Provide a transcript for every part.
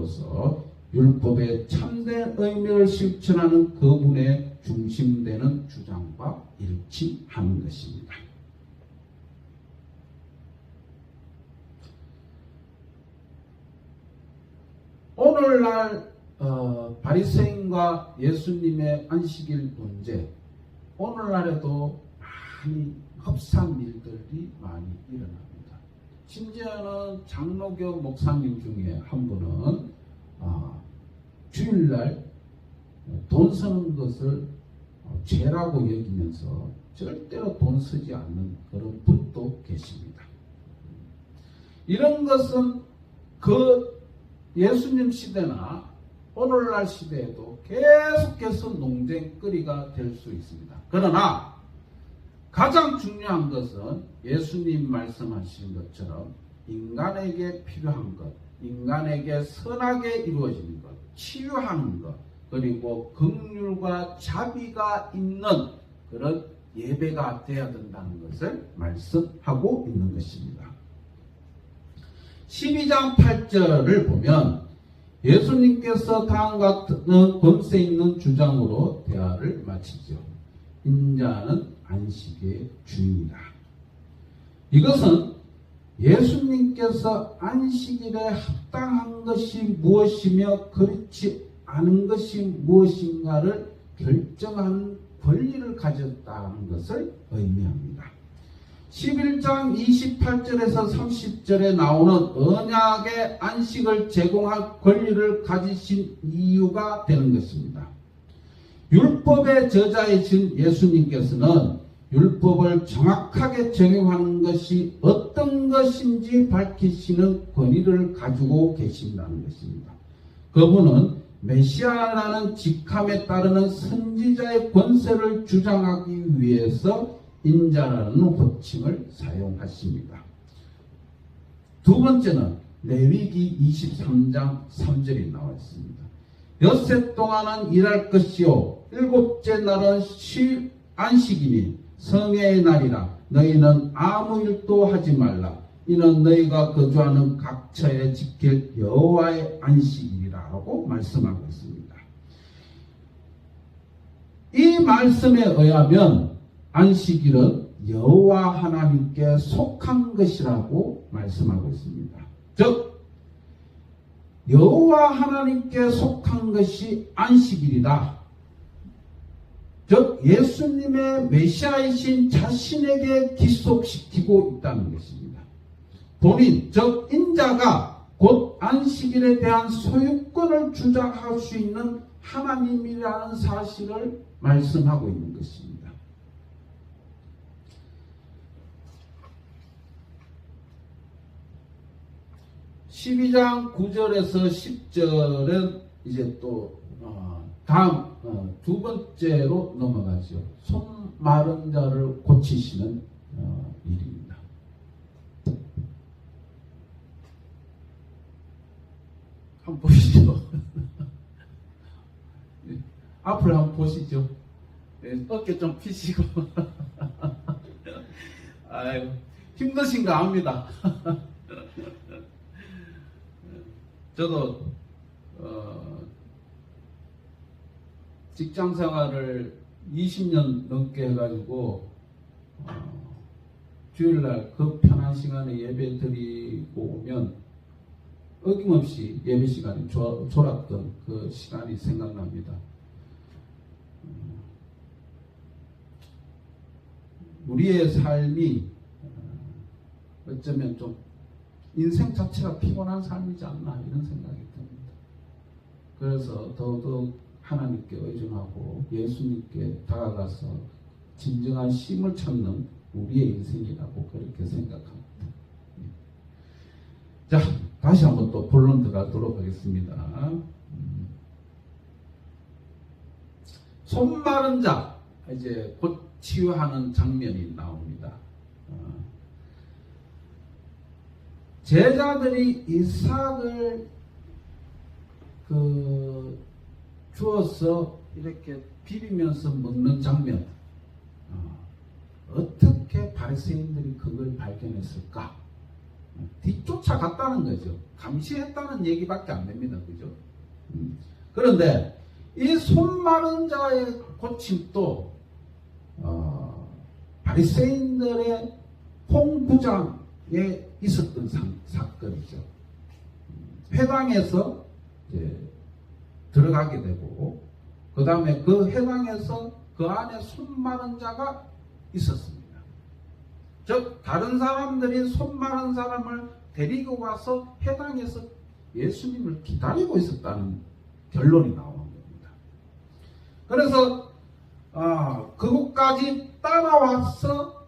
제자로서 율법의 참된 의미를 실천하는 그분의 중심되는 주장과 일치하는 것입니다. 오늘날 바리새인과 예수님의 안식일 문제, 오늘날에도 많이 흡사한 일들이 많이 일어납니다. 심지어는 장로교 목사님 중에 한 분은 주일날 돈 쓰는 것을 죄라고 여기면서 절대로 돈 쓰지 않는 그런 분도 계십니다. 이런 것은 그 예수님 시대나 오늘날 시대에도 계속해서 논쟁거리가 될 수 있습니다. 그러나 가장 중요한 것은 예수님 말씀하신 것처럼 인간에게 필요한 것, 인간에게 선하게 이루어지는 것, 치유하는 것, 그리고 긍휼과 자비가 있는 그런 예배가 되어야 된다는 것을 말씀하고 있는 것입니다. 12장 8절을 보면 예수님께서 다음과 같은 권세 있는 주장으로 대화를 마치죠. 인자는 안식의 주인이다. 이것은 예수님께서 안식일에 합당한 것이 무엇이며 그렇지 않은 것이 무엇인가를 결정하는 권리를 가졌다는 것을 의미합니다. 11장 28절에서 30절에 나오는 언약의 안식을 제공할 권리를 가지신 이유가 되는 것입니다. 율법의 저자이신 예수님께서는 율법을 정확하게 적용하는 것이 어떤 것인지 밝히시는 권위를 가지고 계신다는 것입니다. 그분은 메시아라는 직함에 따르는 선지자의 권세를 주장하기 위해서 인자라는 호칭을 사용하십니다. 두 번째는 레위기 23장 3절이 나와 있습니다. 엿새 동안은 일할 것이요 일곱째 날은 쉴 안식이니 성회의 날이라 너희는 아무 일도 하지 말라. 이는 너희가 거주하는 각처에 지킬 여호와의 안식일이라고 말씀하고 있습니다. 이 말씀에 의하면 안식일은 여호와 하나님께 속한 것이라고 말씀하고 있습니다. 즉 여호와 하나님께 속한 것이 안식일이다. 즉 예수님의 메시아이신 자신에게 기속시키고 있다는 것입니다. 본인 즉 인자가 곧 안식일에 대한 소유권을 주장할 수 있는 하나님이라는 사실을 말씀하고 있는 것입니다. 12장 9절에서 10절은 이제 또 다음 두 번째로 넘어가죠. 손 마른 자를 고치시는 일입니다. 한번 보시죠. 앞을 한번 보시죠. 어깨 좀 피시고 아유, 힘드신가 압니다. 저도 직장 생활을 20년 넘게 해가지고 주일날 그 편한 시간에 예배 드리고 오면 어김없이 예배 시간이 졸았던 그 시간이 생각납니다. 우리의 삶이 어쩌면 좀 인생 자체가 피곤한 삶이지 않나 이런 생각이 듭니다. 그래서 더더욱 하나님께 의존하고 예수님께 다가가서 진정한 쉼을 찾는 우리의 인생이라고 그렇게 생각합니다. 자, 다시 한번 또 본론 들어가도록 하겠습니다. 손 마른 자, 이제 곧 치유하는 장면이 나옵니다. 제자들이 이삭을 주어서 이렇게 비비면서 먹는 장면, 어떻게 바리새인들이 그걸 발견했을까? 뒤쫓아갔다는 거죠. 감시했다는 얘기밖에 안 됩니다. 그죠? 그런데 이 손 마른 자의 고침도 바리새인들의 홍구장에 있었던 사건이죠. 회당에서 들어가게 되고 그 다음에 그 회당에서 그 안에 손 마른 자가 있었습니다. 즉 다른 사람들이 손 마른 사람을 데리고 가서 회당에서 예수님을 기다리고 있었다는 결론이 나오는 겁니다. 그래서 그곳까지 따라와서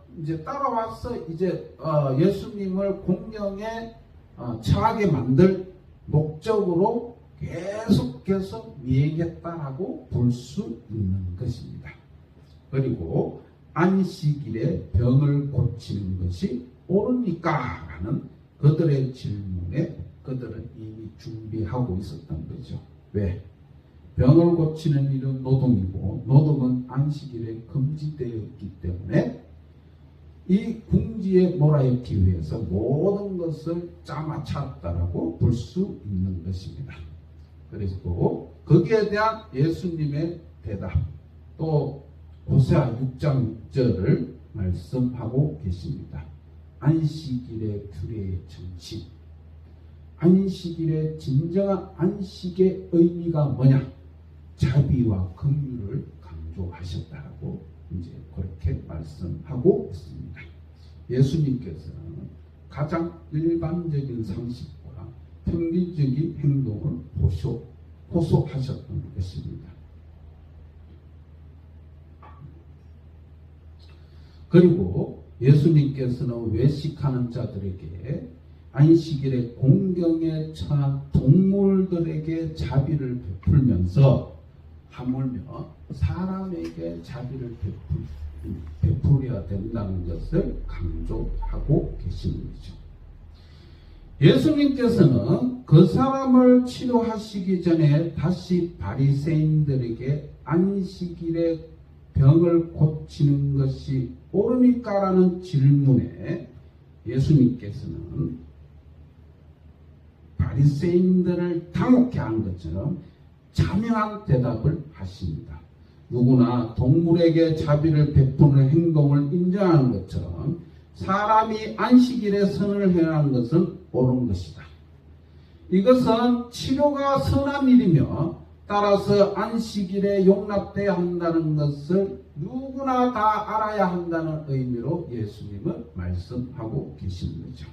예수님을 공경에 처하게 만들 목적으로 계속해서 미행했다라고 볼 수 있는 것입니다. 그리고 안식일에 병을 고치는 것이 옳으니까? 라는 그들의 질문에 그들은 이미 준비하고 있었던 거죠. 왜? 병을 고치는 일은 노동이고 노동은 안식일에 금지되어 있기 때문에 이 궁지에 몰아넣기 위해서 모든 것을 짜맞췄다라고 볼 수 있는 것입니다. 그리고 거기에 대한 예수님의 대답, 또 호세아 6장 6절을 말씀하고 계십니다. 안식일의 규례의 정신, 안식일의 진정한 안식의 의미가 뭐냐? 자비와 긍휼을 강조하셨다라고 이제 그렇게 말씀하고 있습니다. 예수님께서는 가장 일반적인 상식과 평균적인 행동을 호소하셨던 것입니다. 그리고 예수님께서는 외식하는 자들에게 안식일에 공경에 처한 동물들에게 자비를 베풀면서 하물며 사람에게 자비를 베풀어야 된다는 것을 강조하고 계시는 거죠. 예수님께서는 그 사람을 치료하시기 전에 다시 바리새인들에게 안식일에 병을 고치는 것이 옳으니까라는 질문에 예수님께서는 바리새인들을 당혹해 한 것처럼 자명한 대답을 하십니다. 누구나 동물에게 자비를 베푸는 행동을 인정하는 것처럼 사람이 안식일에 선을 행하는 것은 옳은 것이다. 이것은 치료가 선한 일이며 따라서 안식일에 용납돼야 한다는 것을 누구나 다 알아야 한다는 의미로 예수님은 말씀하고 계시는 거죠.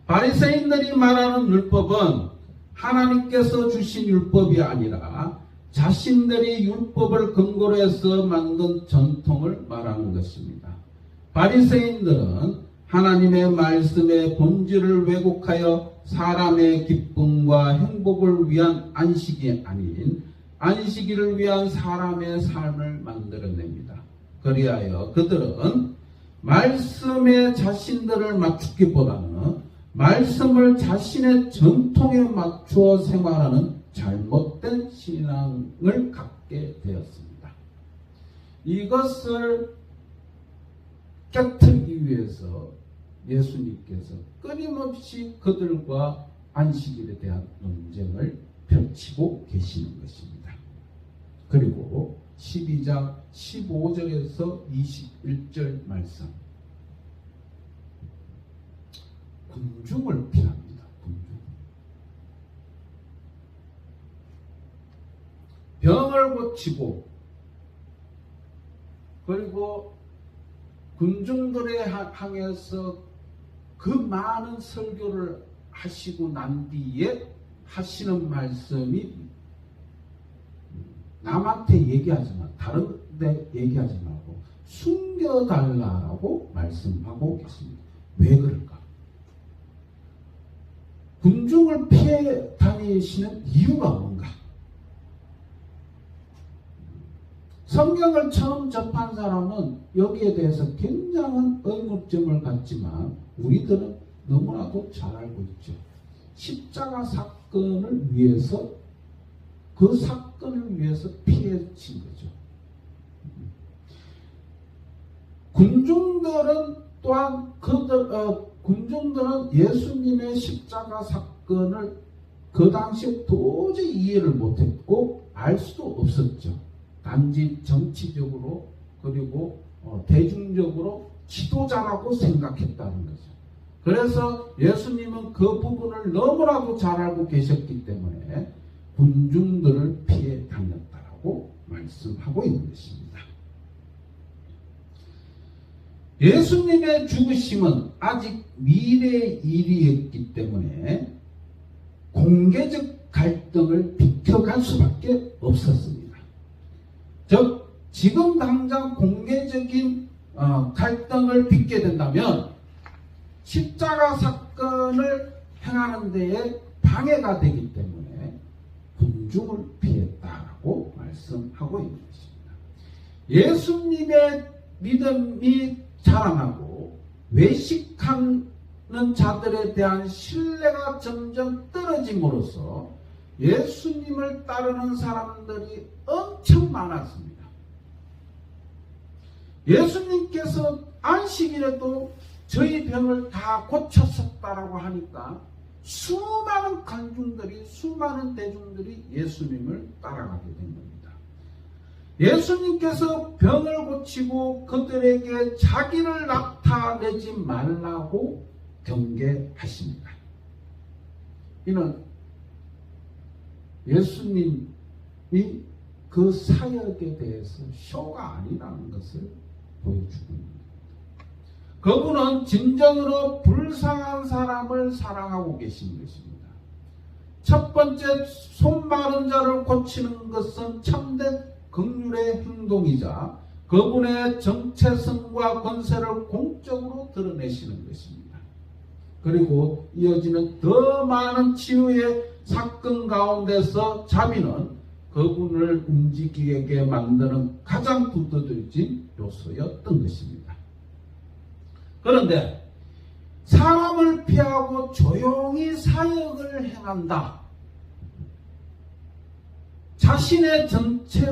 바리새인들이 말하는 율법은 하나님께서 주신 율법이 아니라 자신들이 율법을 근거로 해서 만든 전통을 말하는 것입니다. 바리새인들은 하나님의 말씀의 본질을 왜곡하여 사람의 기쁨과 행복을 위한 안식이 아닌 안식일을 위한 사람의 삶을 만들어냅니다. 그리하여 그들은 말씀에 자신들을 맞추기보다는 말씀을 자신의 전통에 맞추어 생활하는 잘못된 신앙을 갖게 되었습니다. 이것을 깨트리기 위해서 예수님께서 끊임없이 그들과 안식일에 대한 논쟁을 펼치고 계시는 것입니다. 그리고 12장 15절에서 21절 말씀, 군중을 피합니다. 군중. 병을 고치고 그리고 군중들에 향해서 그 많은 설교를 하시고 난 뒤에 하시는 말씀이 남한테 얘기하지만 다른 데 얘기하지 말고 숨겨달라고 말씀하고 계십니다. 왜 그럴까? 군중을 피해 다니시는 이유가 뭔가? 성경을 처음 접한 사람은 여기에 대해서 굉장한 의문점을 갖지만 우리들은 너무나도 잘 알고 있죠. 십자가 사건을 위해서 그 사건을 위해서 피해친 거죠. 군중들은 또한 군중들은 예수님의 십자가 사건을 그 당시에 도저히 이해를 못했고 알 수도 없었죠. 단지 정치적으로 그리고 대중적으로 지도자라고 생각했다는 거죠. 그래서 예수님은 그 부분을 너무나도 잘 알고 계셨기 때문에 군중들을 피해 다녔다라고 말씀하고 있는 것입니다. 예수님의 죽으심은 아직 미래의 일이었기 때문에 공개적 갈등을 비켜갈 수밖에 없었습니다. 즉 지금 당장 공개적인 갈등을 빚게 된다면 십자가 사건을 행하는 데에 방해가 되기 때문에 군중을 피했다라고 말씀하고 있는 것입니다. 예수님의 믿음이 자라나고 외식하는 자들에 대한 신뢰가 점점 떨어짐으로써 예수님을 따르는 사람들이 엄청 많았습니다. 예수님께서 안식일에도 저희 병을 다 고쳤었다라고 하니까 수많은 관중들이, 수많은 대중들이 예수님을 따라가게 된 겁니다. 예수님께서 병을 고치고 그들에게 자기를 나타내지 말라고 경계하십니다. 이는 예수님이 그 사역에 대해서 쇼가 아니라는 것을 보여주고 있습니다. 그분은 진정으로 불쌍한 사람을 사랑하고 계신 것입니다. 첫 번째, 손 마른 자를 고치는 것은 참된 긍휼의 행동이자 그분의 정체성과 권세를 공적으로 드러내시는 것입니다. 그리고 이어지는 더 많은 치유의 사건 가운데서 자비는 그분을 움직이게 만드는 가장 두드러진 요소였던 것입니다. 그런데 사람을 피하고 조용히 사역을 행한다. 자신의 정체